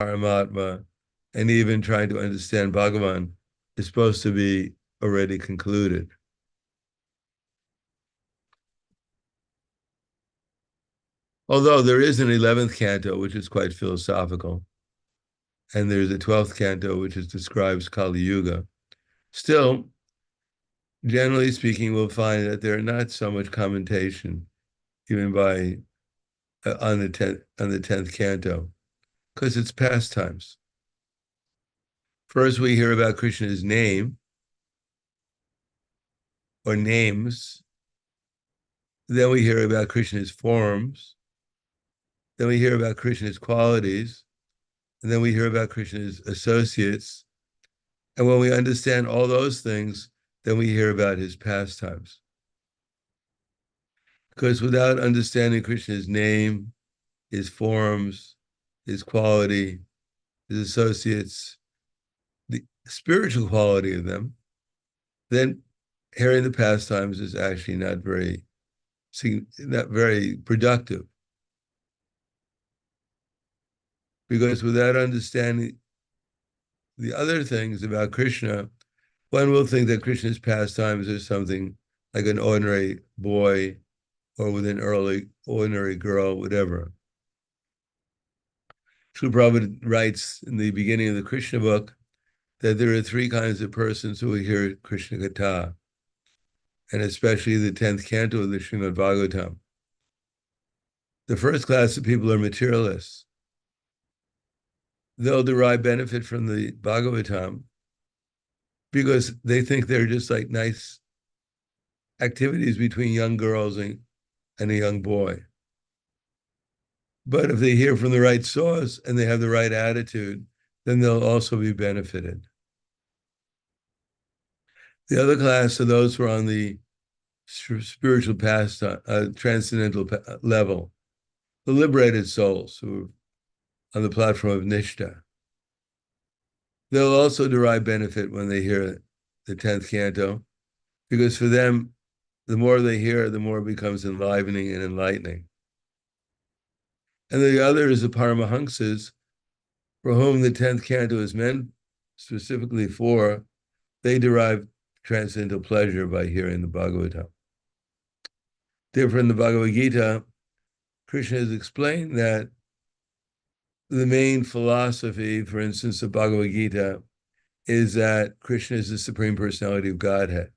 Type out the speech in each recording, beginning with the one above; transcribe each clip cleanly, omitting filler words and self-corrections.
Paramatma, and even trying to understand Bhagavan is supposed to be already concluded. Although there is an 11th canto, which is quite philosophical, and there's a 12th canto, which describes Kali Yuga. Still, generally speaking, we'll find that there are not so much commentation, even by on the tenth canto, because it's pastimes. First, we hear about Krishna's name or names. Then we hear about Krishna's forms. Then we hear about Krishna's qualities. And then we hear about Krishna's associates. And when we understand all those things, then we hear about his pastimes. Because without understanding Krishna's name, his forms, his quality, his associates, the spiritual quality of them, then hearing the pastimes is actually not very productive. Because without understanding the other things about Krishna, one will think that Krishna's pastimes are something like an ordinary boy or with an ordinary girl, whatever. Srila Prabhupada writes in the beginning of the Krishna book that there are three kinds of persons who will hear Krishna Katha, and especially the 10th canto of the Srimad Bhagavatam. The first class of people are materialists. They'll derive benefit from the Bhagavatam because they think they're just like nice activities between young girls and a young boy. But if they hear from the right source and they have the right attitude, then they'll also be benefited. The other class are those who are on the spiritual past, transcendental level, the liberated souls who are on the platform of Nishta. They'll also derive benefit when they hear the 10th canto, because for them, the more they hear, the more it becomes enlivening and enlightening. And the other is the Paramahamsas, for whom the 10th canto is meant specifically for. They derive transcendental pleasure by hearing the Bhagavatam. Therefore, in the Bhagavad Gita, Krishna has explained that the main philosophy, for instance, of Bhagavad Gita, is that Krishna is the Supreme Personality of Godhead.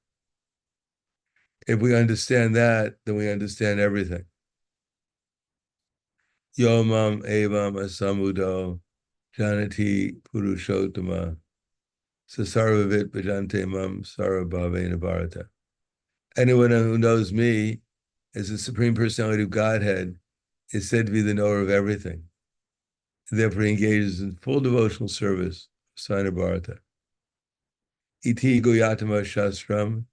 If we understand that, then we understand everything. Yomam evam asamudo janati purushottama sasarvavit bhajante mam sarvabhavena bharata. Anyone who knows me as the Supreme Personality of Godhead is said to be the knower of everything. And therefore, he engages in full devotional service of Sana Bharata. Iti goyatama shastram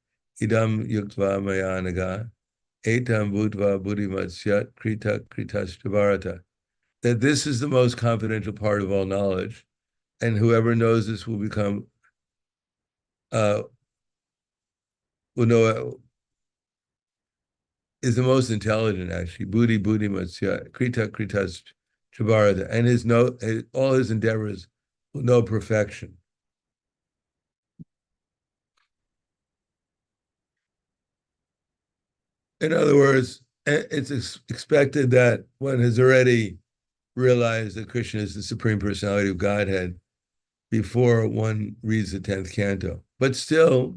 idam yuktva mayanaga etam bhutva buddhimatsyat krita kritascha Bharata. That this is the most confidential part of all knowledge, and whoever knows this will become, will know, is the most intelligent, actually. Buddhi matsya krita kritas Bharata, and all his endeavors will know perfection. In other words, it's expected that one has already realized that Krishna is the Supreme Personality of Godhead before one reads the 10th canto. But still,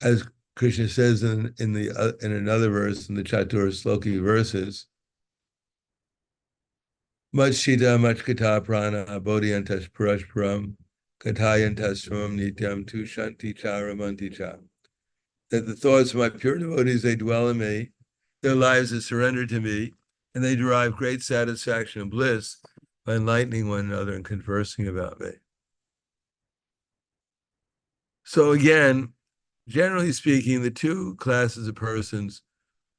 as Krishna says in another verse in the Chatur Sloki verses, Machita Machkata Prana Bodhiyantas Purashpuram Katayantas Sramam Nityam Tu Shanti Charamanti Cha. That the thoughts of my pure devotees, they dwell in me, their lives are surrendered to me, and they derive great satisfaction and bliss by enlightening one another and conversing about me. So again, generally speaking, the two classes of persons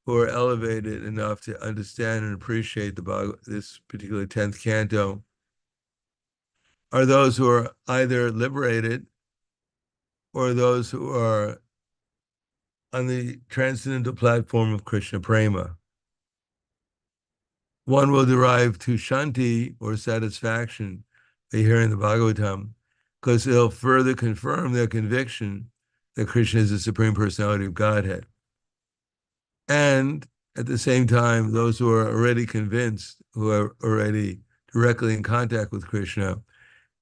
who are elevated enough to understand and appreciate this particular 10th canto are those who are either liberated or those who are on the transcendental platform of Krishna Prema, one will derive to shanti or satisfaction by hearing the Bhagavatam, because it'll further confirm their conviction that Krishna is the Supreme Personality of Godhead. And at the same time, those who are already convinced, who are already directly in contact with Krishna,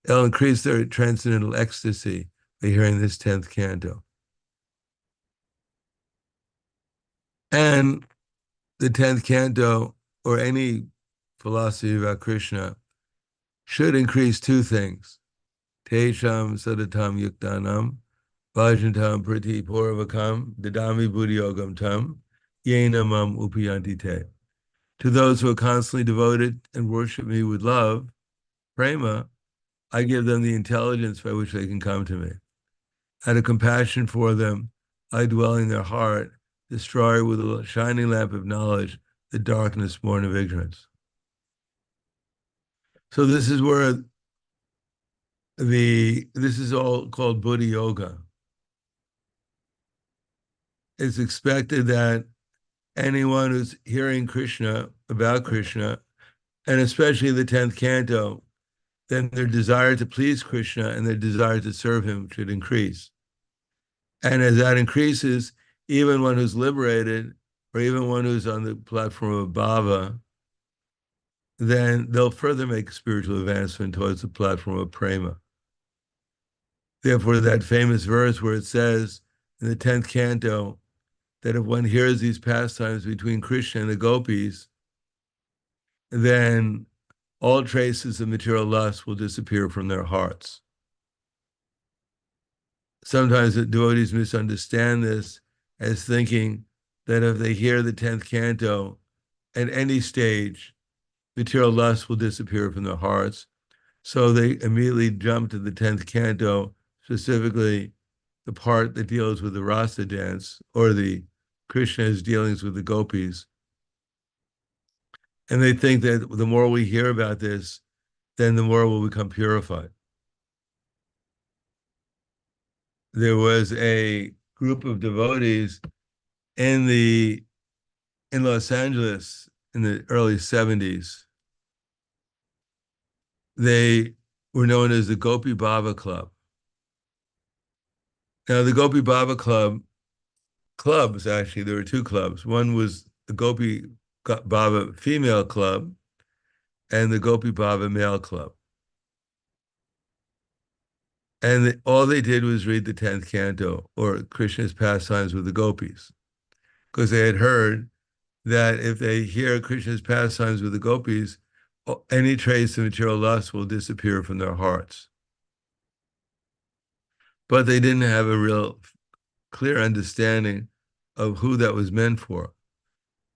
it'll increase their transcendental ecstasy by hearing this 10th canto. And the 10th canto, or any philosophy about Krishna, should increase two things. Tesham sadatam yuktanam, bhajantam prati purvakam, dadami buddhiyogam tam, yena mam upayanti te. To those who are constantly devoted and worship me with love, prema, I give them the intelligence by which they can come to me. Out of compassion for them, I dwell in their heart, destroy with a shining lamp of knowledge the darkness born of ignorance. So this is where this is all called Buddha Yoga. It's expected that anyone who's hearing Krishna, about Krishna, and especially the 10th canto, then their desire to please Krishna and their desire to serve him should increase. And as that increases, even one who's liberated, or even one who's on the platform of bhava, then they'll further make spiritual advancement towards the platform of prema. Therefore, that famous verse where it says in the 10th canto that if one hears these pastimes between Krishna and the gopis, then all traces of material lust will disappear from their hearts. Sometimes the devotees misunderstand this as thinking that if they hear the 10th canto at any stage, material lust will disappear from their hearts. So they immediately jump to the 10th canto, specifically the part that deals with the rasa dance, or the Krishna's dealings with the gopis. And they think that the more we hear about this, then the more we'll become purified. There was a group of devotees in Los Angeles in the early 70s. They were known as the Gopi Baba Club. Now, the Gopi Baba clubs, actually, there were two clubs. One was the Gopi Baba female club and the Gopi Baba male club. And all they did was read the 10th canto, or Krishna's pastimes with the gopis, because they had heard that if they hear Krishna's pastimes with the gopis, any trace of material lust will disappear from their hearts. But they didn't have a real clear understanding of who that was meant for.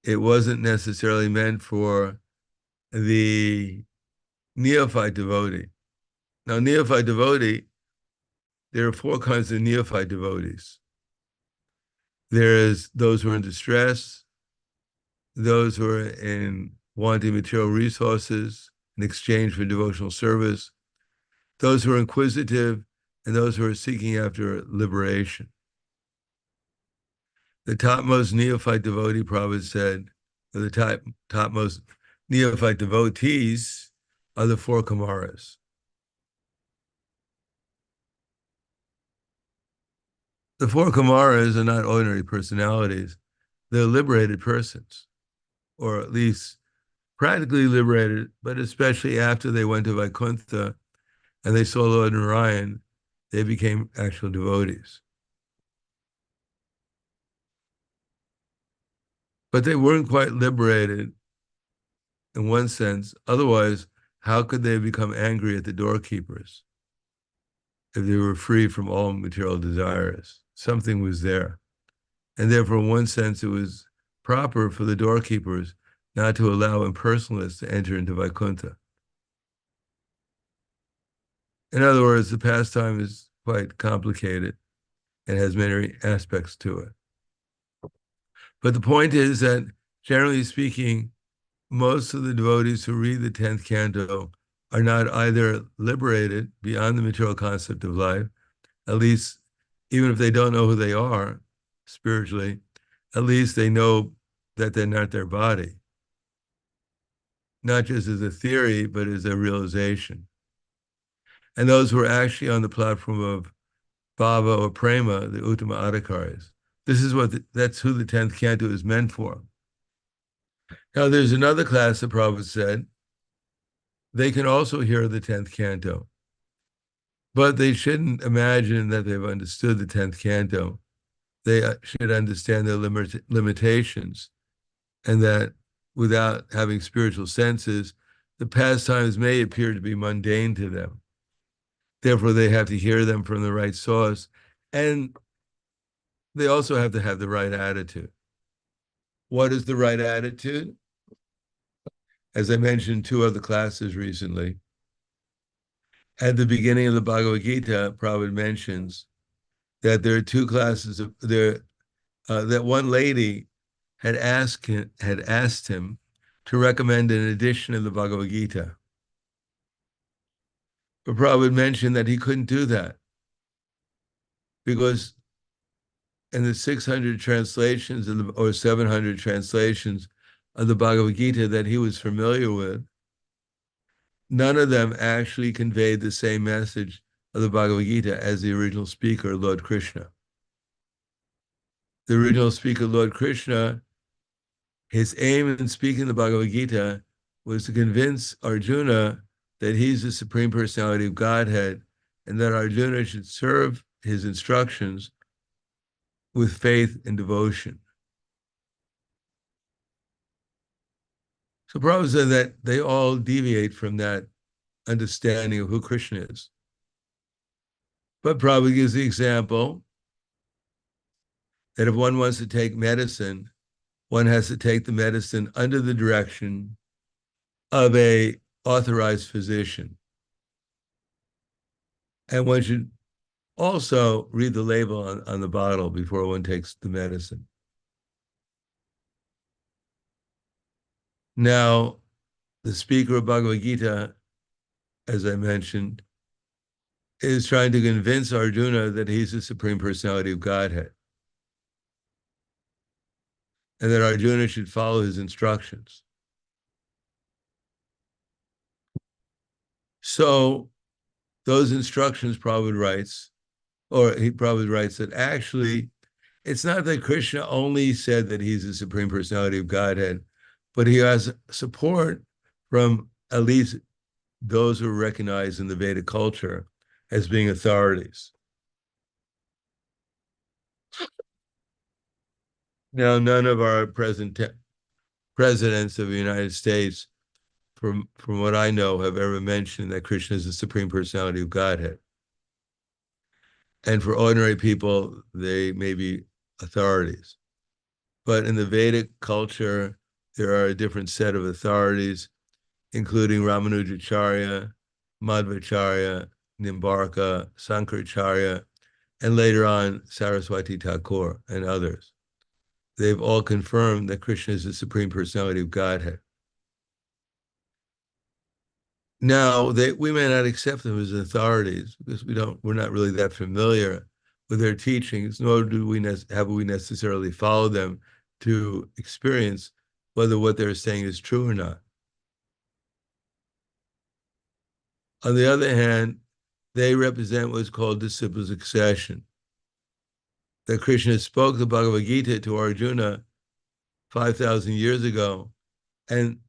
It wasn't necessarily meant for the neophyte devotee. Now, neophyte devotee, there are four kinds of neophyte devotees. There is those who are in distress, those who are in wanting material resources in exchange for devotional service, those who are inquisitive, and those who are seeking after liberation. The topmost neophyte devotee, Prabhupada said, or the topmost neophyte devotees are the four Kumaras. The four Kumaras are not ordinary personalities. They're liberated persons, or at least practically liberated, but especially after they went to Vaikuntha and they saw Lord Narayan, they became actual devotees. But they weren't quite liberated in one sense. Otherwise, how could they become angry at the doorkeepers if they were free from all material desires? Something was there. And therefore, in one sense, it was proper for the doorkeepers not to allow impersonalists to enter into Vaikuntha. In other words, the pastime is quite complicated and has many aspects to it. But the point is that, generally speaking, most of the devotees who read the 10th canto are not either liberated beyond the material concept of life, at least even if they don't know who they are spiritually, at least they know that they're not their body. not just as a theory, but as a realization. And those who are actually on the platform of bhava or prema, the uttama adhikaris. That's who the 10th canto is meant for. Now, there's another class, the Prabhupada said, they can also hear the 10th canto, but they shouldn't imagine that they've understood the 10th canto. They should understand their limitations, and that without having spiritual senses, the pastimes may appear to be mundane to them. Therefore, they have to hear them from the right source, and they also have to have the right attitude. What is the right attitude? As I mentioned, two other classes recently. At the beginning of the Bhagavad Gita, Prabhupada mentions that there are two classes of there. That one lady had asked him to recommend an edition of the Bhagavad Gita. But Prabhupada mentioned that he couldn't do that because in the 600 translations or 700 translations of the Bhagavad Gita that he was familiar with, none of them actually conveyed the same message of the Bhagavad Gita as the original speaker, Lord Krishna. The original speaker, Lord Krishna, his aim in speaking the Bhagavad Gita was to convince Arjuna that he's the Supreme Personality of Godhead and that Arjuna should serve his instructions with faith and devotion. So Prabhupada said that they all deviate from that understanding of who Krishna is. But Prabhupada gives the example that if one wants to take medicine, one has to take the medicine under the direction of a authorized physician. And one should also read the label on the bottle before one takes the medicine. Now, the speaker of Bhagavad Gita, as I mentioned, is trying to convince Arjuna that he's the Supreme Personality of Godhead and that Arjuna should follow his instructions. So those instructions, Prabhupada writes, that actually it's not that Krishna only said that he's the Supreme Personality of Godhead, but he has support from at least those who are recognized in the Vedic culture as being authorities. Now, none of our presidents of the United States, from what I know, have ever mentioned that Krishna is the Supreme Personality of Godhead. And for ordinary people, they may be authorities. But in the Vedic culture, there are a different set of authorities, including Ramanujacharya, Madhvacharya, Nimbarka, Sankaracharya, and later on Saraswati Thakur and others. They've all confirmed that Krishna is the Supreme Personality of Godhead. Now, we may not accept them as authorities because we're not really that familiar with their teachings, nor have we necessarily followed them to experience whether what they're saying is true or not. On the other hand, they represent what's called disciple succession. That Krishna spoke the Bhagavad Gita to Arjuna 5,000 years ago, and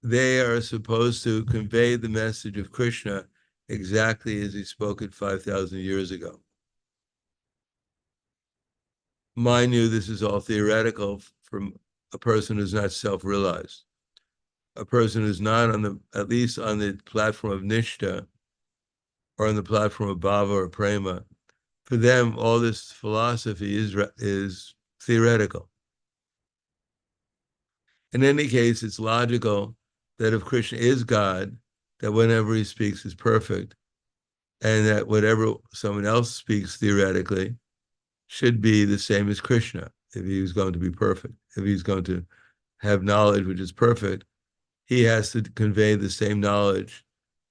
they are supposed to convey the message of Krishna exactly as he spoke it 5,000 years ago. Mind you, this is all theoretical from a person who's not self-realized. A person who's not at least on the platform of Nishta or on the platform of Bhava or Prema, for them, all this philosophy is theoretical. In any case, it's logical that if Krishna is God, that whenever he speaks is perfect, and that whatever someone else speaks theoretically should be the same as Krishna if he's going to be perfect. If he's going to have knowledge which is perfect, he has to convey the same knowledge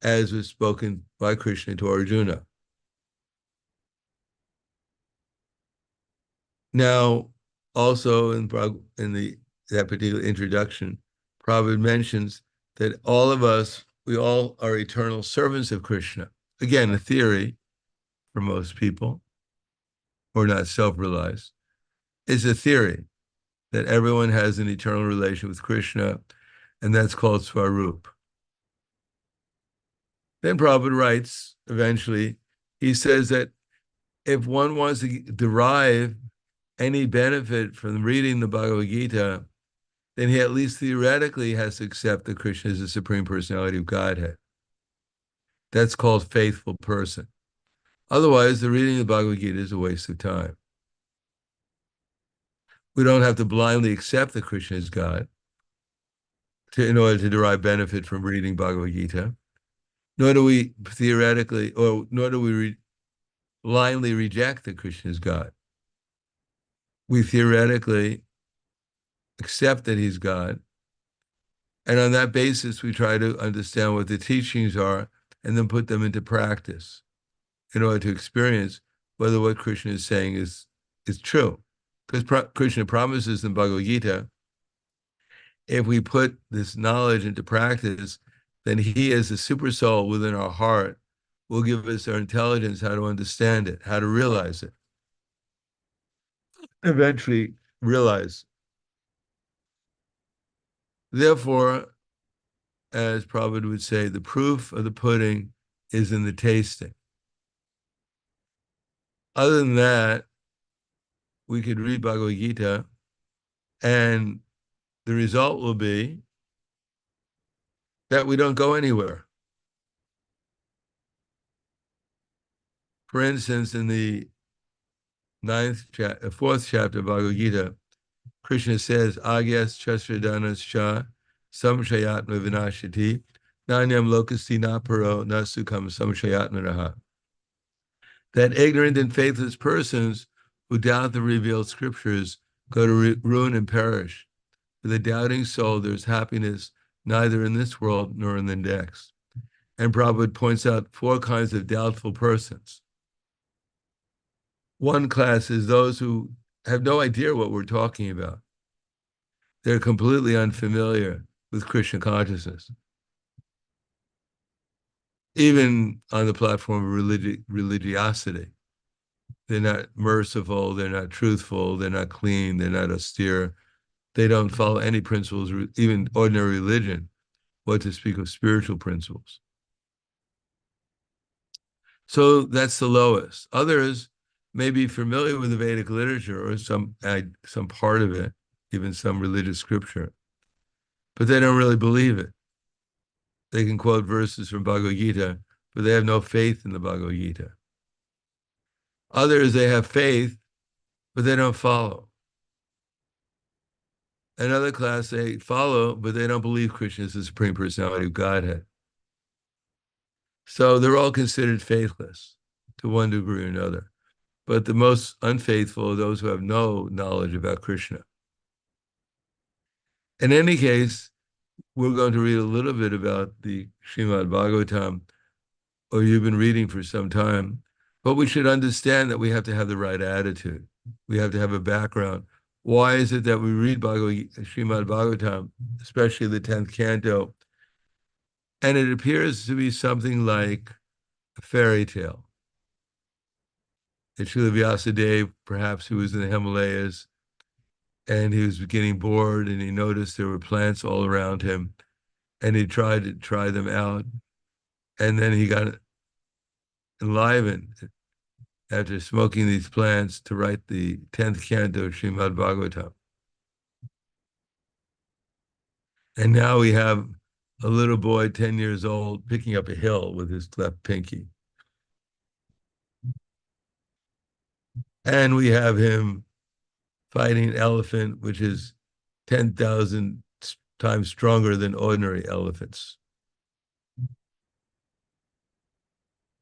as was spoken by Krishna to Arjuna. Now, also in that particular introduction, Prabhupada mentions that all of us, we all are eternal servants of Krishna. Again, a theory for most people, or not self-realized, is a theory that everyone has an eternal relation with Krishna, and that's called Svarup. Then Prabhupada writes, eventually, he says that if one wants to derive any benefit from reading the Bhagavad Gita, then he at least theoretically has to accept that Krishna is the Supreme Personality of Godhead. That's called faithful person. Otherwise, the reading of the Bhagavad Gita is a waste of time. We don't have to blindly accept that Krishna is God in order to derive benefit from reading Bhagavad Gita. Nor do we theoretically, or nor do we blindly reject that Krishna is God. We theoretically accept that he's God, and on that basis, we try to understand what the teachings are and then put them into practice in order to experience whether what Krishna is saying is true. Because Krishna promises in Bhagavad Gita, if we put this knowledge into practice, then he as a super soul within our heart will give us our intelligence how to understand it, how to realize it. Eventually realize. Therefore, as Prabhupada would say, the proof of the pudding is in the tasting. Other than that, we could read Bhagavad Gita, and the result will be that we don't go anywhere. For instance, in the fourth chapter of Bhagavad Gita, Krishna says, Agyas Chasradanas Cha Samshayatma Vinashati Nanyam Lokasti Naparo Nasukam Samshayatmanaha. That ignorant and faithless persons who doubt the revealed scriptures go to ruin and perish. For the doubting soul, there's happiness neither in this world nor in the next. And Prabhupada points out 4 kinds of doubtful persons. One class is those who have no idea what we're talking about. They're completely unfamiliar with Krishna consciousness. Even on the platform of religiosity. They're not merciful, they're not truthful, they're not clean, they're not austere. They don't follow any principles, even ordinary religion, what to speak of spiritual principles. So that's the lowest. Others may be familiar with the Vedic literature or some part of it, even some religious scripture, but they don't really believe it. They can quote verses from Bhagavad Gita, but they have no faith in the Bhagavad Gita. Others, they have faith, but they don't follow. Another class, they follow, but they don't believe Krishna is the Supreme Personality of Godhead. So they're all considered faithless to one degree or another. But the most unfaithful are those who have no knowledge about Krishna. In any case, we're going to read a little bit about the Srimad Bhagavatam, or you've been reading for some time, but we should understand that we have to have the right attitude. We have to have a background. Why is it that we read Srimad Bhagavatam, especially the 10th canto, and it appears to be something like a fairy tale? That Srila Vyasadeva, perhaps, who was in the Himalayas, and he was getting bored, and he noticed there were plants all around him, and he tried to try them out, and then he got enlivened after smoking these plants to write the 10th canto of Srimad Bhagavatam. And now we have a little boy, 10 years old, picking up a hill with his left pinky. And we have him fighting an elephant, which is 10,000 times stronger than ordinary elephants.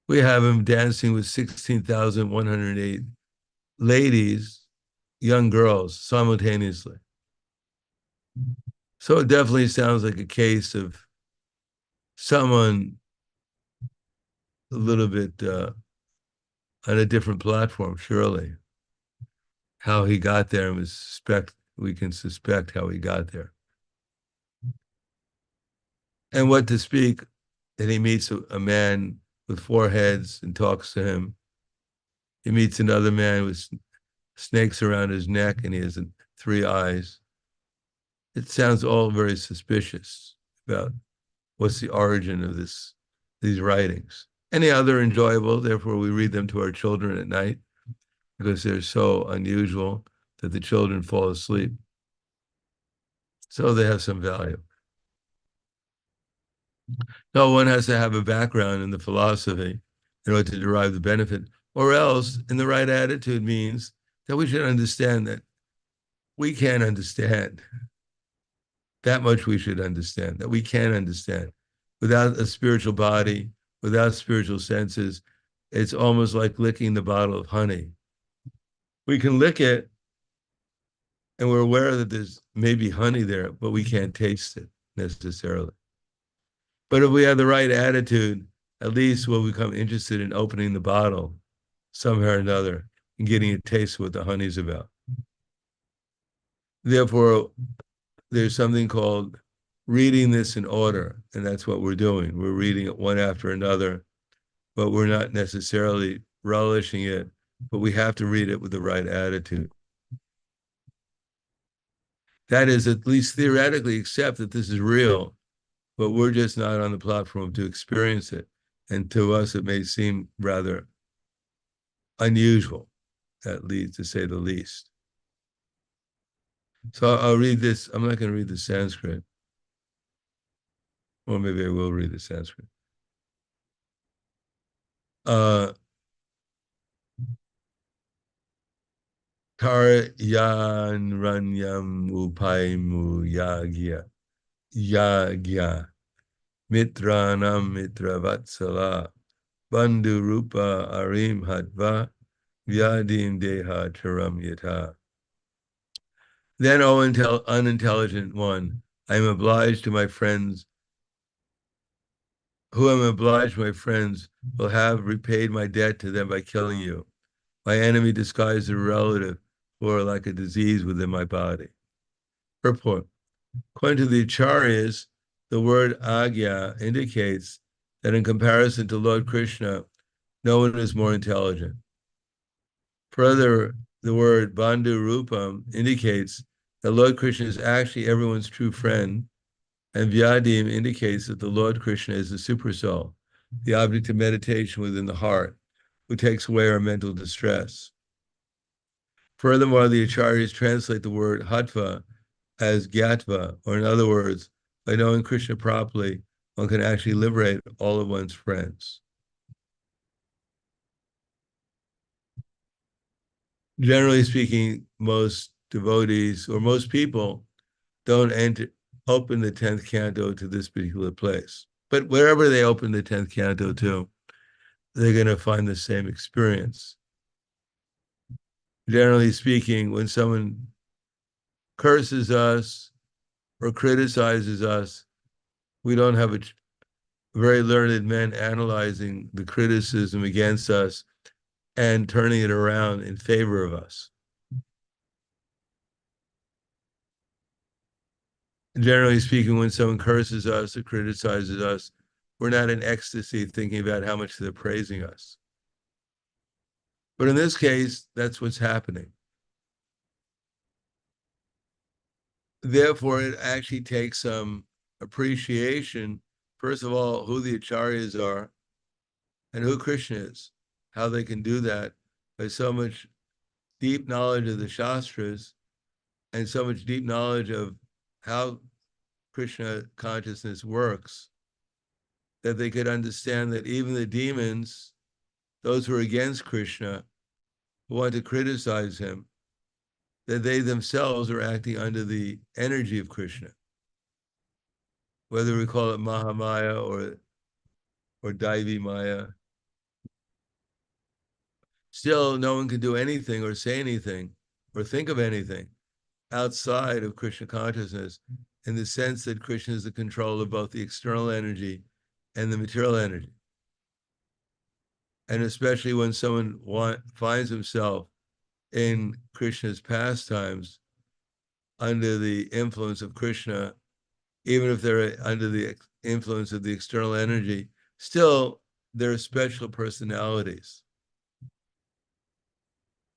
We have him dancing with 16,108 ladies, young girls, simultaneously. So it definitely sounds like a case of someone a little bit on a different platform, surely. How he got there, and we can suspect how he got there. And what to speak that he meets a man with four heads and talks to him. He meets another man with snakes around his neck and he has three eyes. It sounds all very suspicious about what's the origin of these writings. Anyhow, they're enjoyable, therefore we read them to our children at night because they're so unusual that the children fall asleep. So they have some value. No, one has to have a background in the philosophy in order to derive the benefit, or else, in the right attitude means that we should understand that we can't understand. That much we should understand, that we can understand. Without a spiritual body, without spiritual senses, it's almost like licking the bottle of honey. We can lick it and we're aware that there's maybe honey there, but we can't taste it necessarily. But if we have the right attitude, at least we'll become interested in opening the bottle somehow or another and getting a taste of what the honey's about. Therefore, there's something called reading this in order, and that's what we're doing. We're reading it one after another, but we're not necessarily relishing it, but we have to read it with the right attitude. That is, at least theoretically, accept that this is real, but we're just not on the platform to experience it. And to us, it may seem rather unusual, at least, to say the least. So I'll read this. I'm not going to read the Sanskrit. Or maybe I will read the Sanskrit. Karyan ranyam upaimu yagya yagya mitranam mitravatsala bandhu rupa arim hadva vyadim deha charam yata. Then, O unintelligent one, I am obliged to my friends, who am obliged to my friends, will have repaid my debt to them by killing you. My enemy disguised as a relative who are like a disease within my body. Purport. According to the Acharyas, the word Agya indicates that in comparison to Lord Krishna, no one is more intelligent. Further, the word Bandhu Rupam indicates that Lord Krishna is actually everyone's true friend, and Vyadim indicates that the Lord Krishna is the supersoul, the object of meditation within the heart, who takes away our mental distress. Furthermore, the Acharyas translate the word Hatva as Gyatva, or in other words, by knowing Krishna properly, one can actually liberate all of one's friends. Generally speaking, most devotees or most people don't open the 10th canto to this particular place. But wherever they open the 10th canto to, they're going to find the same experience. Generally speaking, when someone curses us or criticizes us, we don't have very learned men analyzing the criticism against us and turning it around in favor of us. Generally speaking, when someone curses us or criticizes us, we're not in ecstasy thinking about how much they're praising us. But in this case, that's what's happening. Therefore, it actually takes some appreciation, first of all, who the acharyas are and who Krishna is, how they can do that by so much deep knowledge of the Shastras and so much deep knowledge of how Krishna consciousness works, that they could understand that even the demons, those who are against Krishna, who want to criticize him, that they themselves are acting under the energy of Krishna. Whether we call it Mahamaya or Daivi Maya, still no one can do anything or say anything or think of anything outside of Krishna consciousness, in the sense that Krishna is the control of both the external energy and the material energy. And especially when someone finds himself in Krishna's pastimes under the influence of Krishna, even if they're under the influence of the external energy, still they're special personalities.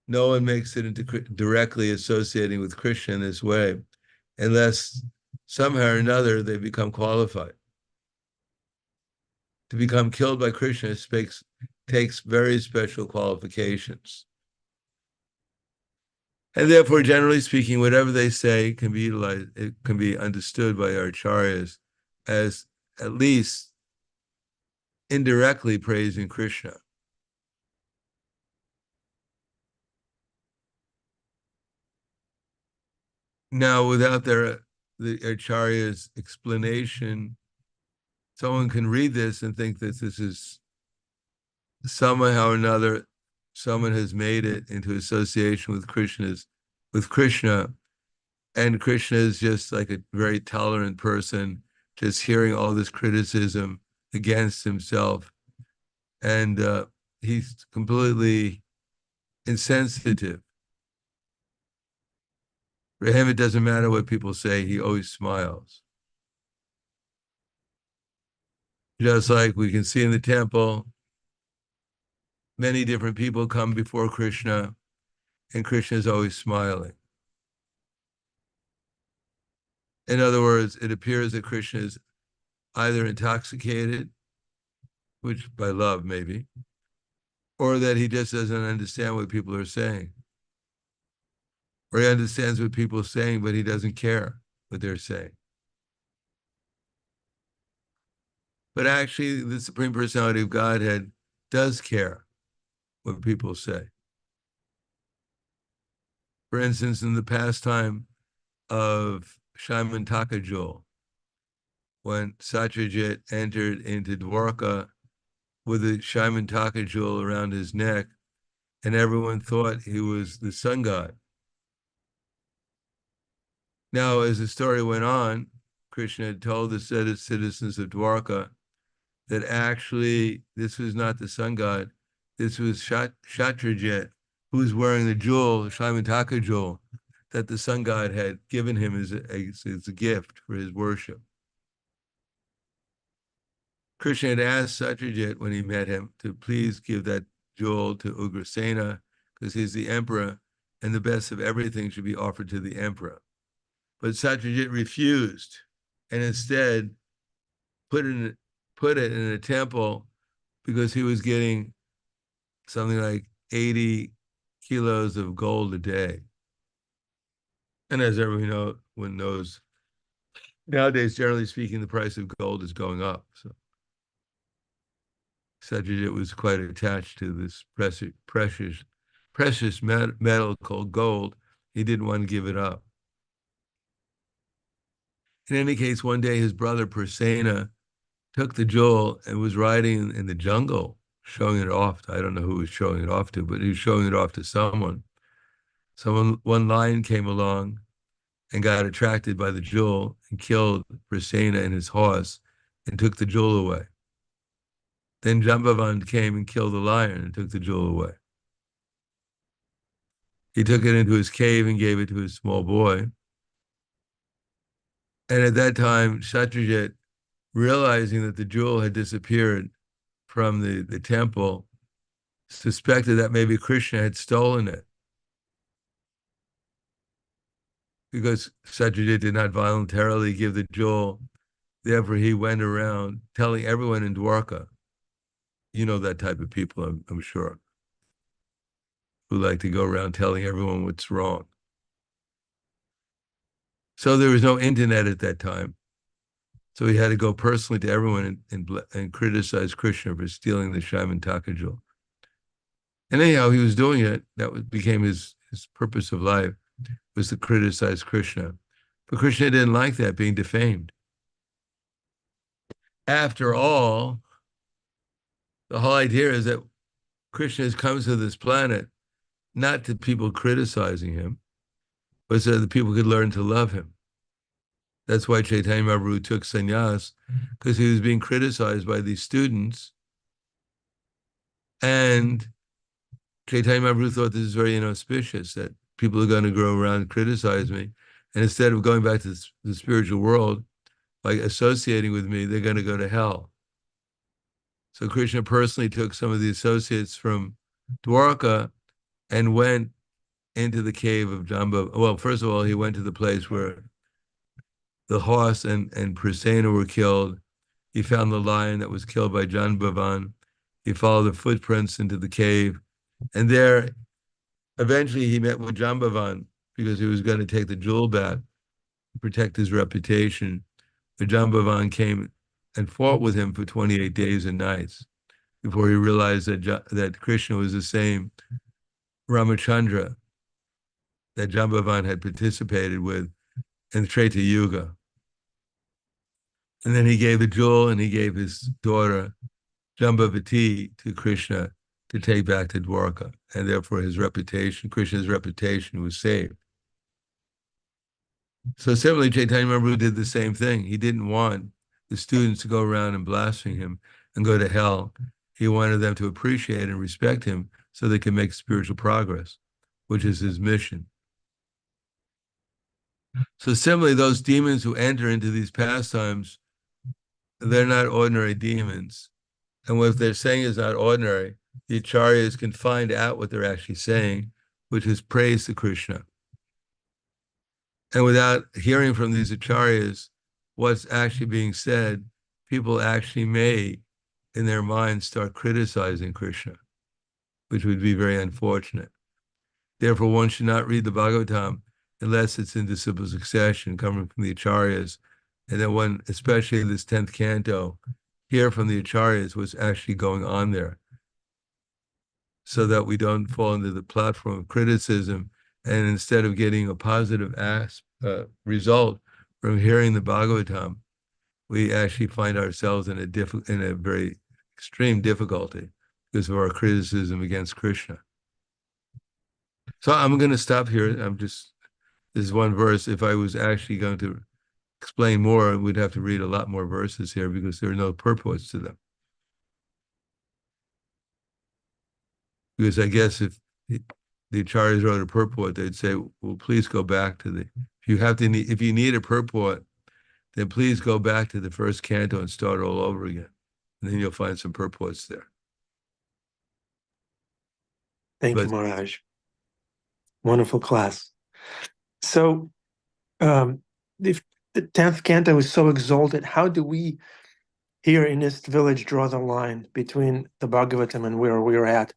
No one makes it into directly associating with Krishna in this way, unless somehow or another they become qualified. To become killed by Krishna takes very special qualifications. And therefore, generally speaking, whatever they say can be utilized, it can be understood by our acharyas as at least indirectly praising Krishna. Now, without the acharya's explanation, someone can read this and think that this is somehow or another, someone has made it into association with Krishna, and Krishna is just like a very tolerant person, just hearing all this criticism against himself, and he's completely insensitive. For him, it doesn't matter what people say, he always smiles. Just like we can see in the temple, many different people come before Krishna, and Krishna is always smiling. In other words, it appears that Krishna is either intoxicated, which by love maybe, or that he just doesn't understand what people are saying. Or he understands what people are saying, but he doesn't care what they're saying. But actually, the Supreme Personality of Godhead does care what people say. For instance, in the pastime of Shaiman when Satyajit entered into Dwarka with a Shaiman jewel around his neck, and everyone thought he was the sun god. Now, as the story went on, Krishna had told the citizens of Dwarka that actually this was not the sun god, this was Shatrajit, who was wearing the jewel, the Shaiman jewel, that the sun god had given him as a gift for his worship. Krishna had asked Satyajit when he met him to please give that jewel to Ugrasena because he's the emperor and the best of everything should be offered to the emperor. But Satyajit refused and instead put it in a temple because he was getting something like 80 kilos of gold a day. And as everyone knows, nowadays, generally speaking, the price of gold is going up. So Satyajit was quite attached to this precious metal called gold. He didn't want to give it up. In any case, one day his brother Prahlada took the jewel and was riding in the jungle, showing it off. I don't know who he was showing it off to, but he was showing it off to someone. One lion came along and got attracted by the jewel and killed Prahlada and his horse and took the jewel away. Then Jambavan came and killed the lion and took the jewel away. He took it into his cave and gave it to his small boy. And at that time, Satyajit, realizing that the jewel had disappeared from the temple, suspected that maybe Krishna had stolen it. Because Satyajit did not voluntarily give the jewel, therefore he went around telling everyone in Dwarka, you know that type of people, I'm sure, who like to go around telling everyone what's wrong. So there was no internet at that time. So he had to go personally to everyone and criticize Krishna for stealing the Shaiman jewel. And anyhow, he was doing it. That became his purpose of life, was to criticize Krishna. But Krishna didn't like that, being defamed. After all, the whole idea is that Krishna has come to this planet not to people criticizing him, but so that people could learn to love him. That's why Chaitanya Mahaprabhu took sannyas, because he was being criticized by these students. And Chaitanya Mahaprabhu thought this is very inauspicious, that people are going to go around and criticize me. And instead of going back to the spiritual world, by associating with me, they're going to go to hell. So Krishna personally took some of the associates from Dwarka and went into the cave of Jamba. Well, first of all, he went to the place where the horse and Prasenna were killed. He found the lion that was killed by Janbavan. He followed the footprints into the cave. And there, eventually, he met with Jambavan because he was going to take the jewel back to protect his reputation. But Jambavan came and fought with him for 28 days and nights before he realized that Krishna was the same Ramachandra that Jambavan had participated with in the Treta Yuga. And then he gave the jewel and he gave his daughter Jambavati to Krishna to take back to Dwarka. And therefore his reputation, Krishna's reputation was saved. So similarly, Chaitanya Mahaprabhu did the same thing. He didn't want the students to go around and blaspheme him and go to hell. He wanted them to appreciate and respect him so they can make spiritual progress, which is his mission. So similarly, those demons who enter into these pastimes, they're not ordinary demons. And what they're saying is not ordinary. The acharyas can find out what they're actually saying, which is praise to Krishna. And without hearing from these acharyas what's actually being said, people actually may, in their minds, start criticizing Krishna, which would be very unfortunate. Therefore, one should not read the Bhagavatam unless it's in disciple succession, coming from the acharyas. And then one, especially in this 10th canto, hear from the acharyas what's actually going on there, so that we don't fall into the platform of criticism. And instead of getting a positive result from hearing the Bhagavatam, we actually find ourselves in a very extreme difficulty because of our criticism against Krishna. So I'm going to stop here. This is one verse. If I was actually going to explain more, we'd have to read a lot more verses here because there are no purports to them. Because I guess if the acharyas wrote a purport, they'd say, well, please go back to if you need a purport, then please go back to the first canto and start all over again. And then you'll find some purports there. Thank you, Maharaj. Wonderful class. So, if the 10th canto is so exalted, how do we here in this village draw the line between the Bhagavatam and where we're at?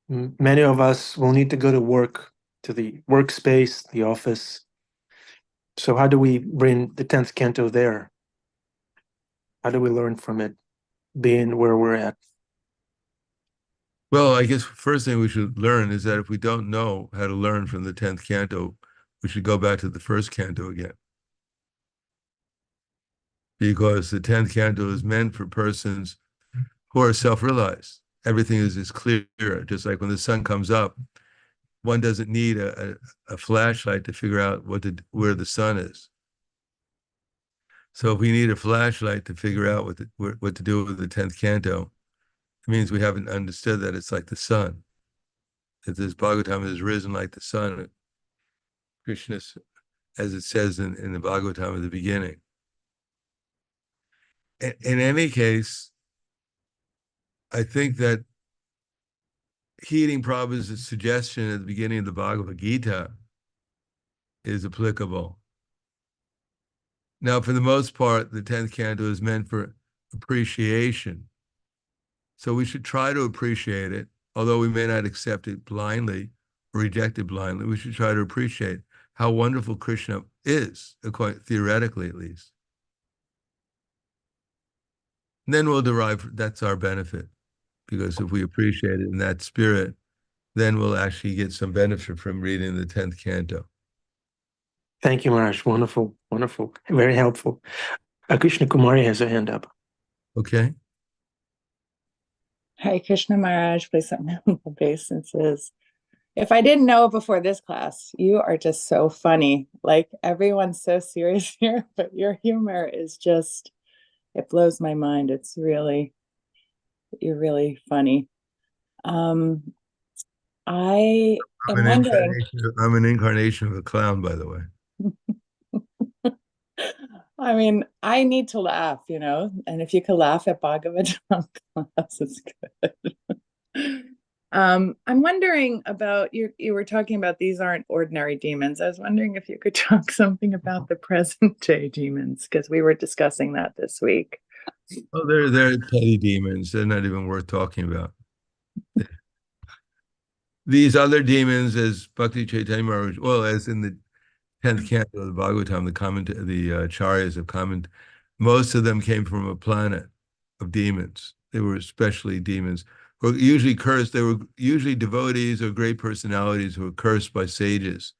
Many of us will need to go to work, to the workspace, the office. So how do we bring the 10th canto there? How do we learn from it, being where we're at? Well, I guess first thing we should learn is that if we don't know how to learn from the 10th canto, we should go back to the first canto again. Because the 10th canto is meant for persons who are self-realized. Everything is clear, just like when the sun comes up, one doesn't need a flashlight to figure out where the sun is. So if we need a flashlight to figure out what to do with the 10th canto, it means we haven't understood that it's like the sun. That this Bhagavatam is risen like the sun. Krishna, as it says in the Bhagavatam at the beginning. In any case, I think that heeding Prabhupada's suggestion at the beginning of the Bhagavad Gita is applicable. Now, for the most part, the 10th canto is meant for appreciation. So we should try to appreciate it, although we may not accept it blindly or reject it blindly. We should try to appreciate how wonderful Krishna is, theoretically at least. And then we'll derive, that's our benefit. Because if we appreciate it in that spirit, then we'll actually get some benefit from reading the 10th canto. Thank you, Maharaj. Wonderful, wonderful. Very helpful. Krishna Kumari has a hand up. Okay. Hare Krishna Maharaj, please let me know obeisances. If I didn't know before this class, you are just so funny. Like everyone's so serious here, but your humor is just, it blows my mind. You're really funny. I am wondering. I'm an incarnation of a clown, by the way. I mean, I need to laugh, you know, and if you could laugh at Bhagavatam class, it's good. I'm wondering about you were talking about these aren't ordinary demons. I was wondering if you could talk something about the present day demons, because we were discussing that this week. Oh, they're petty demons. They're not even worth talking about. These other demons, as Bhakti Chaitanya Maharaj, well, as in the 10th canto of the Bhagavatam, the Acharyas have commented, most of them came from a planet of demons. They were especially demons who were usually cursed. They were usually devotees or great personalities who were cursed by sages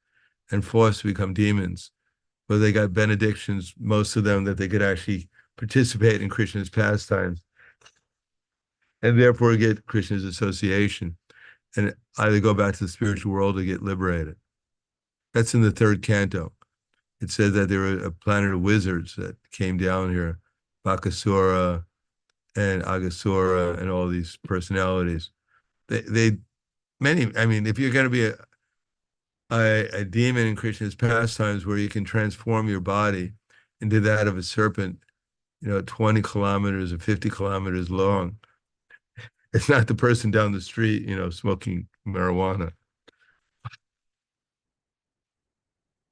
and forced to become demons. But they got benedictions, most of them, that they could actually participate in Krishna's pastimes and therefore get Krishna's association and either go back to the spiritual world or get liberated. That's in the 3rd canto. It says that there were a planet of wizards that came down here, Bakasura and Agasura and all these personalities. Many, I mean, if you're going to be a demon in Krishna's pastimes where you can transform your body into that of a serpent, 20 kilometers or 50 kilometers long, it's not the person down the street, smoking marijuana.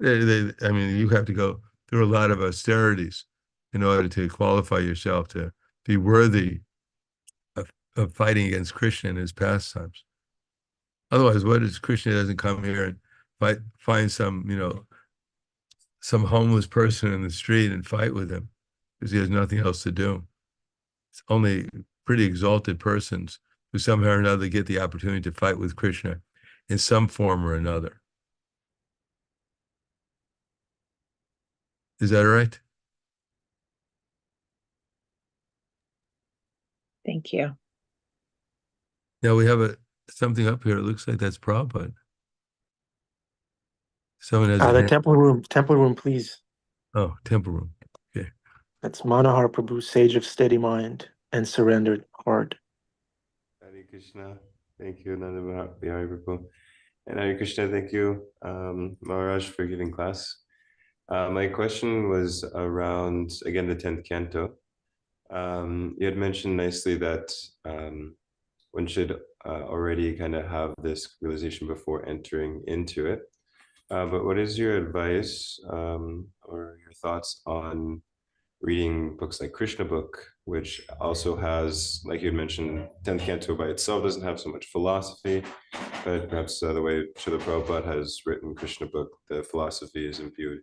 I mean, you have to go through a lot of austerities in order to qualify yourself to be worthy of fighting against Krishna in his pastimes. Otherwise, what is Krishna doesn't come here and find some homeless person in the street and fight with him because he has nothing else to do. It's only pretty exalted persons who somehow or another get the opportunity to fight with Krishna in some form or another. Is that right? Thank you. Now we have something up here. It looks like that's Prabhupada. Someone has the temple room, please. Oh, temple room. Okay. That's Manohar Prabhu, sage of steady mind and surrendered heart. Hare Krishna. Thank you, Nanda Bihari Prabhu. And Hare Krishna, thank you, Maharaj, for giving class. My question was around, again, the 10th canto. You had mentioned nicely that one should already kind of have this realization before entering into it. But what is your advice or your thoughts on reading books like Krishna Book, which also has, like you had mentioned, 10th canto by itself doesn't have so much philosophy, but perhaps the way Srila Prabhupada has written Krishna Book, the philosophy is imbued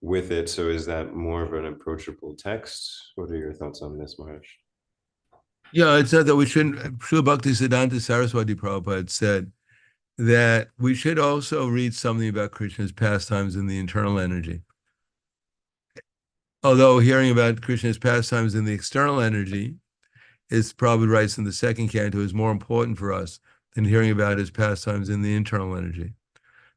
with it. So is that more of an approachable text? What are your thoughts on this, Maharaj? Yeah, it's not that we shouldn't. Srila Bhaktisiddhanta Saraswati Prabhupada said that we should also read something about Krishna's pastimes in the internal energy. Although hearing about Krishna's pastimes in the external energy, as Prabhupada writes in the 2nd canto, is more important for us than hearing about his pastimes in the internal energy.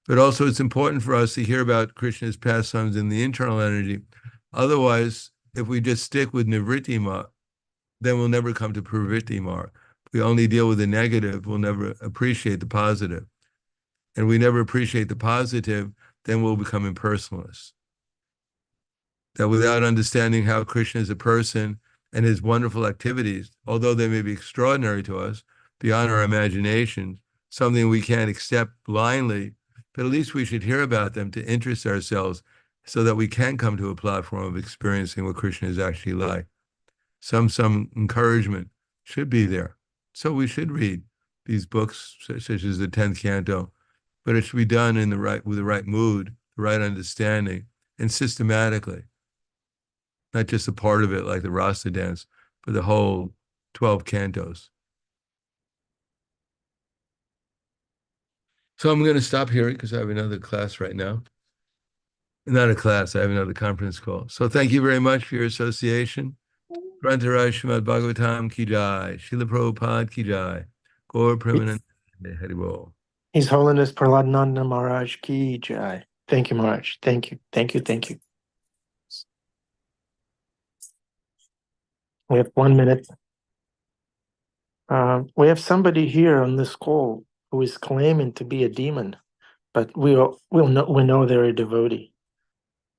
But also it's important for us to hear about Krishna's pastimes in the internal energy. Otherwise, if we just stick with Nivritti Marg, then we'll never come to Pravritti Marg. If we only deal with the negative, we'll never appreciate the positive. And we never appreciate the positive, then we'll become impersonalists. That without understanding how Krishna is a person and his wonderful activities, although they may be extraordinary to us, beyond our imagination, something we can't accept blindly, but at least we should hear about them to interest ourselves so that we can come to a platform of experiencing what Krishna is actually like. Some encouragement should be there. So we should read these books, such as the 10th canto, but it should be done with the right mood, the right understanding, and systematically. Not just a part of it like the Rasa dance, but the whole 12 cantos. So I'm going to stop here because I have another class right now. Not a class, I have another conference call. So thank you very much for your association. Grantaraj Srimad Bhagavatam ki jai, Srila Prabhupada ki jai, Gaur Premanand Haribol. His Holiness Prahladananda Maharaj ki jai. Thank you, Maharaj. Thank you. Thank you. Thank you. We have 1 minute. We have somebody here on this call who is claiming to be a demon, but we know they're a devotee.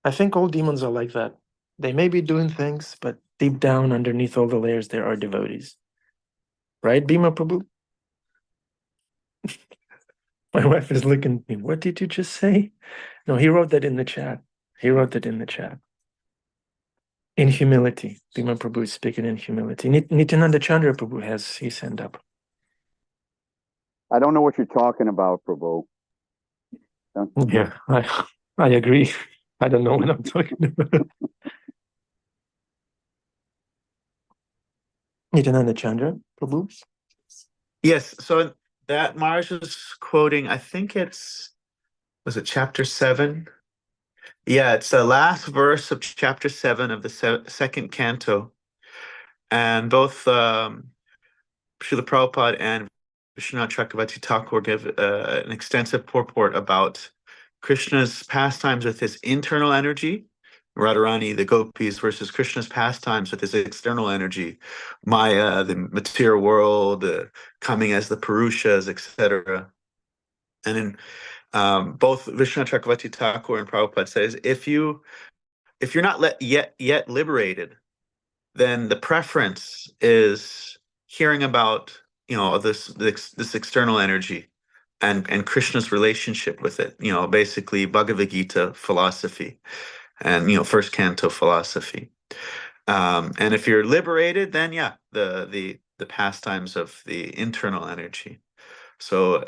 I think all demons are like that. They may be doing things, but deep down, underneath all the layers, there are devotees. Right, Bhima Prabhu? My wife is looking at me. What did you just say? No, he wrote that in the chat. He wrote that in the chat. In humility. Bhima Prabhu is speaking in humility. Nityananda Chandra Prabhu has his hand up. I don't know what you're talking about, Prabhu. Yeah, I agree. I don't know what I'm talking about. Nityananda Chandra Prabhu? Yes, so that Maharaj was quoting, I think was it chapter 7? Yeah, it's the last verse of chapter 7 of the second canto. And both Srila Prabhupada and Vishwanath Chakravarti Thakur give an extensive purport about Krishna's pastimes with his internal energy, Radharani, the gopis, versus Krishna's pastimes with his external energy, Maya, the material world, coming as the Purushas, etc. And in both Vishwanath Chakravarti Thakur and Prabhupada says, if you're not yet liberated, then the preference is hearing about this external energy and Krishna's relationship with it. Basically Bhagavad Gita philosophy and first canto philosophy. And if you're liberated, then yeah, the pastimes of the internal energy. So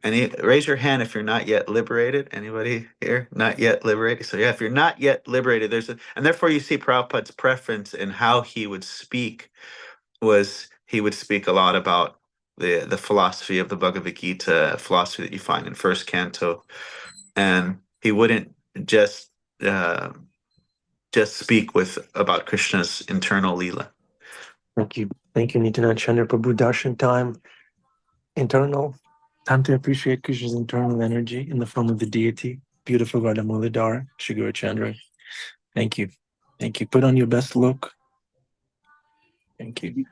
raise your hand if you're not yet liberated. Anybody here not yet liberated? So yeah, if you're not yet liberated, and therefore you see Prabhupada's preference in how he would speak was he would speak a lot about the philosophy of the Bhagavad Gita, philosophy that you find in first canto, and he wouldn't just speak about Krishna's internal lila. Thank you, Nityananda Chandra Prabhu. Darshan time, internal. Time to appreciate Krishna's internal energy in the form of the deity. Beautiful Radha Muladhara, Shigura Chandra. Thank you. Thank you. Put on your best look. Thank you.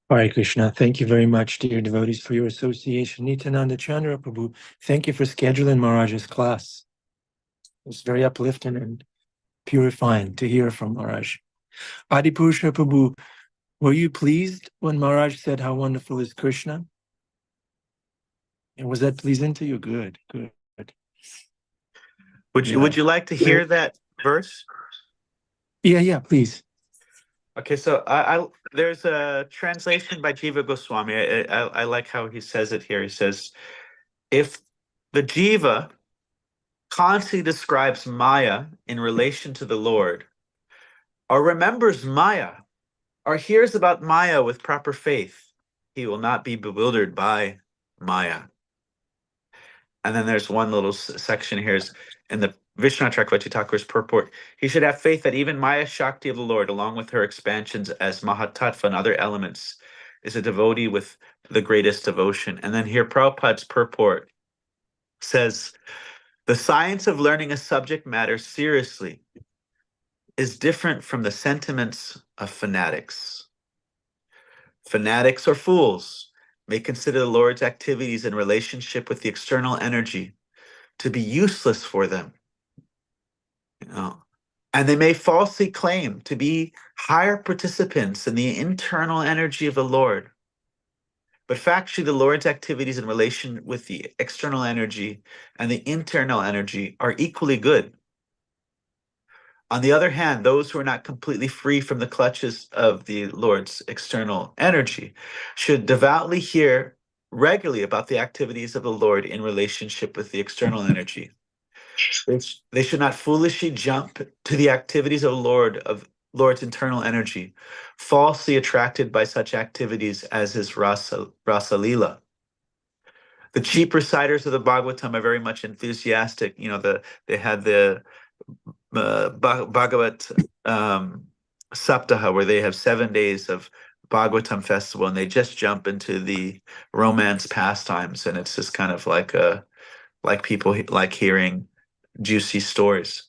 Hare Krishna. Thank you very much, dear devotees, for your association. Nityananda Chandra Prabhu, thank you for scheduling Maharaj's class. It was very uplifting and purifying to hear from Maharaj. Adipurusha Prabhu, were you pleased when Maharaj said how wonderful is Krishna? And was that pleasing to you? Good, good. Would you like to hear that verse? Yeah, please. Okay, so there's a translation by Jiva Goswami. I like how he says it here. He says, if the Jiva constantly describes Maya in relation to the Lord, or remembers Maya, or hears about Maya with proper faith, he will not be bewildered by Maya. And then there's one little section here is in the Vishwanath Chakravarti Thakur's purport. He should have faith that even Maya Shakti of the Lord, along with her expansions as Mahatattva and other elements, is a devotee with the greatest devotion. And then here Prabhupada's purport says, the science of learning a subject matter seriously is different from the sentiments of fanatics. Fanatics or fools may consider the Lord's activities in relationship with the external energy to be useless for them. And they may falsely claim to be higher participants in the internal energy of the Lord. But factually, the Lord's activities in relation with the external energy and the internal energy are equally good. On the other hand, those who are not completely free from the clutches of the Lord's external energy should devoutly hear regularly about the activities of the Lord in relationship with the external energy. They should not foolishly jump to the activities of Lord's internal energy, falsely attracted by such activities as his rasa lila. The cheap reciters of the Bhagavatam are very much enthusiastic. They had the Bhagavat Saptaha, where they have 7 days of Bhagavatam festival, and they just jump into the romance pastimes, and it's just kind of like people like hearing juicy stories.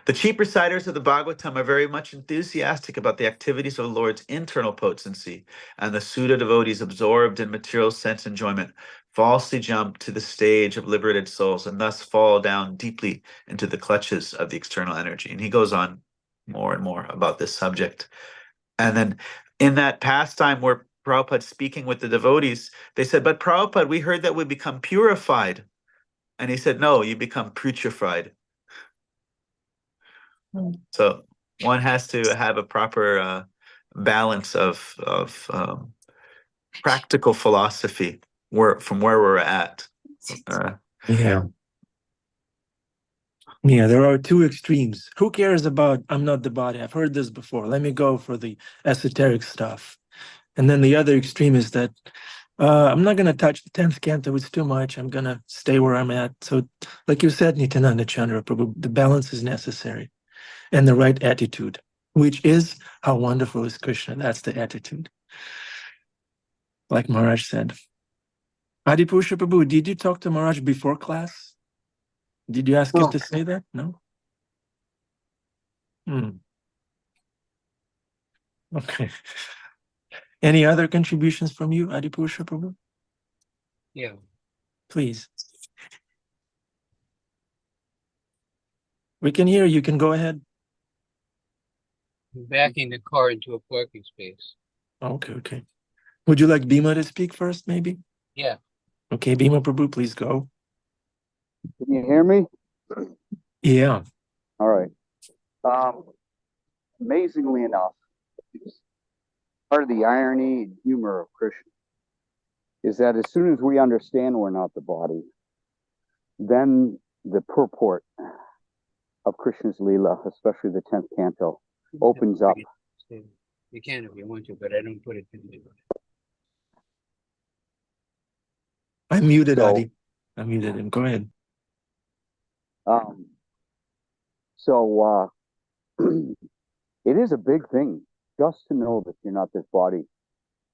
The cheap reciters of the Bhagavatam are very much enthusiastic about the activities of the Lord's internal potency, and the Sudha devotees absorbed in material sense enjoyment falsely jump to the stage of liberated souls and thus fall down deeply into the clutches of the external energy. And he goes on more and more about this subject. And then in that pastime where Prabhupada's speaking with the devotees, they said, but Prabhupada, we heard that we become purified. And he said, no, you become putrefied. So one has to have a proper balance of practical philosophy from where we're at. Yeah, there are two extremes. Who cares about I'm not the body? I've heard this before. Let me go for the esoteric stuff. And then the other extreme is that I'm not going to touch the 10th canto. It's too much. I'm going to stay where I'm at. So like you said, Nityananda Chandra Prabhu, the balance is necessary and the right attitude, which is how wonderful is Krishna. That's the attitude. Like Maharaj said. Adipurusha Prabhu, did you talk to Maharaj before class? Did you ask him to say that? No? Okay. Any other contributions from you, Adipurusha Prabhu? Yeah. Please. We can hear you. You can go ahead. I'm backing the car into a parking space. Okay. Would you like Bhima to speak first, maybe? Yeah. Okay, Bhima Prabhu, please go. Can you hear me? Yeah. All right. Amazingly enough, part of the irony and humor of Krishna is that as soon as we understand we're not the body, then the purport of Krishna's Leela, especially the 10th canto, opens up. You can if you want to, but I don't put it in the... I muted Adi. I muted him. Go ahead. So it is a big thing just to know that you're not this body,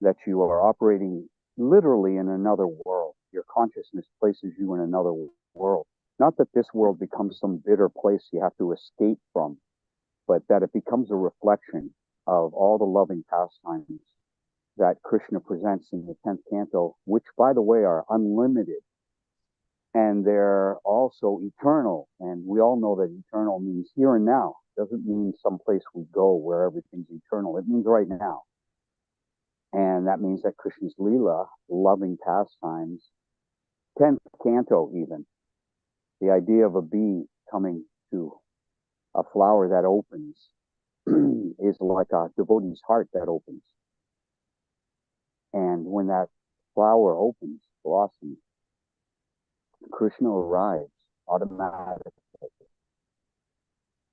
that you are operating literally in another world. Your consciousness places you in another world. Not that this world becomes some bitter place you have to escape from, but that it becomes a reflection of all the loving pastimes that Krishna presents in the 10th canto, which, by the way, are unlimited. And they're also eternal. And we all know that eternal means here and now. It doesn't mean someplace we go where everything's eternal. It means right now. And that means that Krishna's Leela, loving pastimes, 10th canto even, the idea of a bee coming to a flower that opens is like a devotee's heart that opens. And when that flower opens, blossoms, Krishna arrives automatically.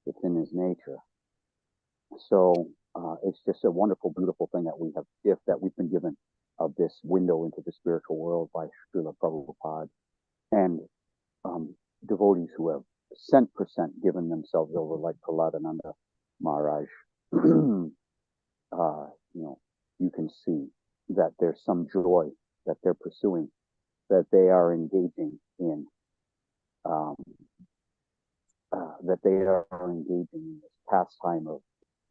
It's in his nature. So it's just a wonderful, beautiful thing that we have, gift that we've been given of this window into the spiritual world by Srila Prabhupada and devotees who have 100% given themselves over, like Prahladananda Maharaj. You can see that there's some joy that they're pursuing, that they are engaging in, this pastime of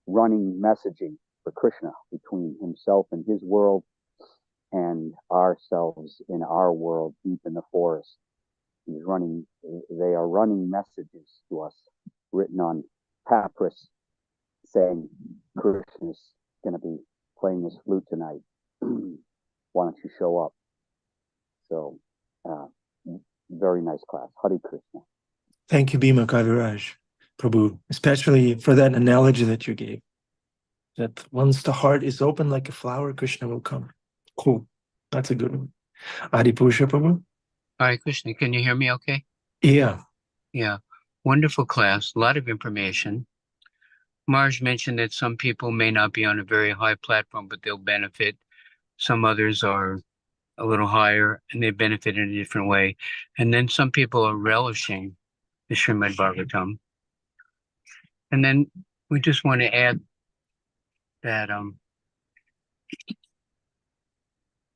running messaging for Krishna between himself and his world and ourselves in our world deep in the forest. They are running messages to us written on papyrus saying, Krishna's going to be playing his flute tonight. Why don't you show up? So, very nice class. Hare Krishna. Thank you, Bhima Kaviraj, Prabhu, especially for that analogy that you gave. That once the heart is open like a flower, Krishna will come. Cool. That's a good one. Adi Purusha, Prabhu? Hare Krishna, can you hear me okay? Yeah. Yeah. Wonderful class, a lot of information. Marge mentioned that some people may not be on a very high platform, but they'll benefit. Some others are a little higher and they benefit in a different way. And then some people are relishing the Srimad Bhagavatam. And then we just want to add that,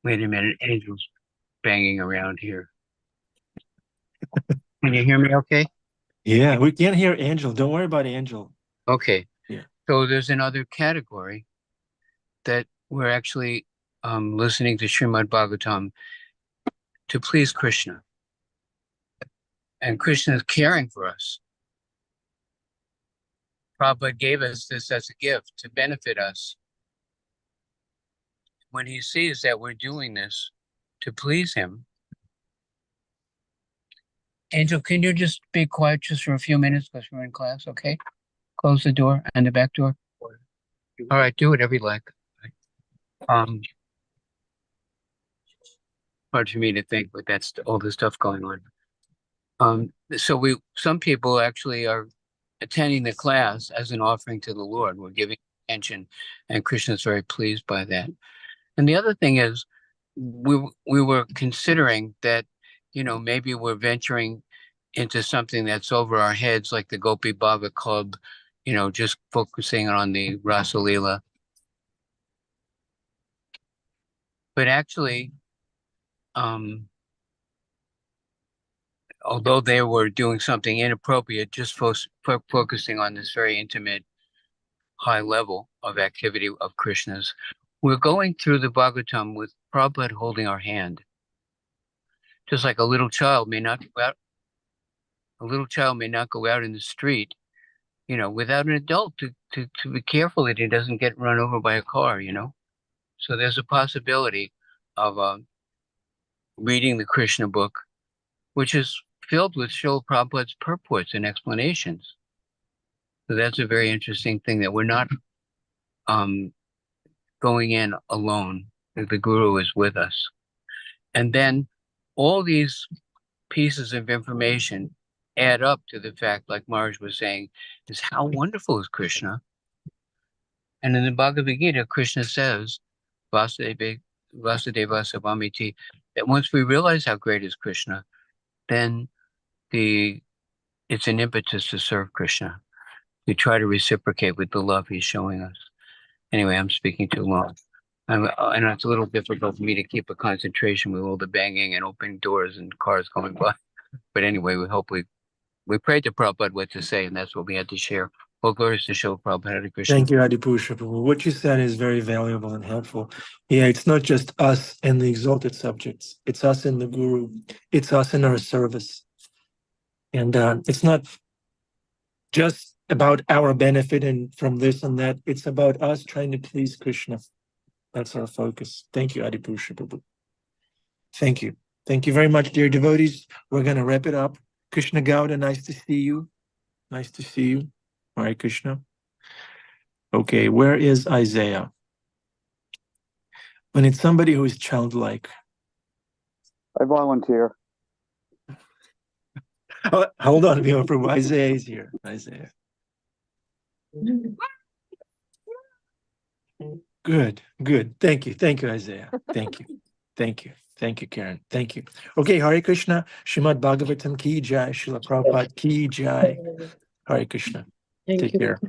wait a minute, Angel's banging around here. Can you hear me okay? Yeah, we can't hear Angel. Don't worry about Angel. Okay. Yeah. So there's another category that we're actually listening to Srimad Bhagavatam to please Krishna. And Krishna is caring for us. Prabhupada gave us this as a gift to benefit us. When he sees that we're doing this to please him, Angel, can you just be quiet just for a few minutes because we're in class, okay? Close the door and the back door. All right, do whatever you like. Hard for me to think, but that's all the stuff going on. So some people actually are attending the class as an offering to the Lord. We're giving attention, and Krishna is very pleased by that. And the other thing is, we were considering that, maybe we're venturing into something that's over our heads, like the Gopi Bhava Club, just focusing on the Rasa Leela. But actually, although they were doing something inappropriate, just focusing on this very intimate, high level of activity of Krishna's, we're going through the Bhagavatam with Prabhupada holding our hand. Just like a little child may not go out in the street, without an adult to be careful that he doesn't get run over by a car, So there's a possibility of reading the Krishna book, which is filled with Srila Prabhupada's purports and explanations. So that's a very interesting thing, that we're not going in alone. The Guru is with us. And then all these pieces of information add up to the fact, like Maharaj was saying, is how wonderful is Krishna. And in the Bhagavad Gita, Krishna says, Vasudeva Savamiti, that once we realize how great is Krishna, then it's an impetus to serve Krishna. we try to reciprocate with the love he's showing us. Anyway, I'm speaking too long. I know it's a little difficult for me to keep a concentration with all the banging and opening doors and cars going by. But anyway, we prayed to Prabhupada what to say, and that's what we had to share. All glories to show Prabhupada. Hare Krishna. Thank you, Adipusha Prabhu. What you said is very valuable and helpful. Yeah, it's not just us and the exalted subjects. It's us and the Guru. It's us in our service. And it's not just about our benefit and from this and that. It's about us trying to please Krishna. That's our focus. Thank you, Adipusha Prabhu. Thank you. Thank you very much, dear devotees. We're going to wrap it up. Krishna Gauda, nice to see you. Nice to see you. Hare Krishna. Okay, where is Isaiah? When it's somebody who is childlike. I volunteer. Oh, hold on, Bhima Prabhu. Isaiah is here. Isaiah. Good, good. Thank you. Thank you, Isaiah. Thank you. Thank you. Thank you, Karen. Thank you. Okay, Hare Krishna. Srimad Bhagavatam ki jai. Srila Prabhupada ki jai. Hare Krishna. Take care.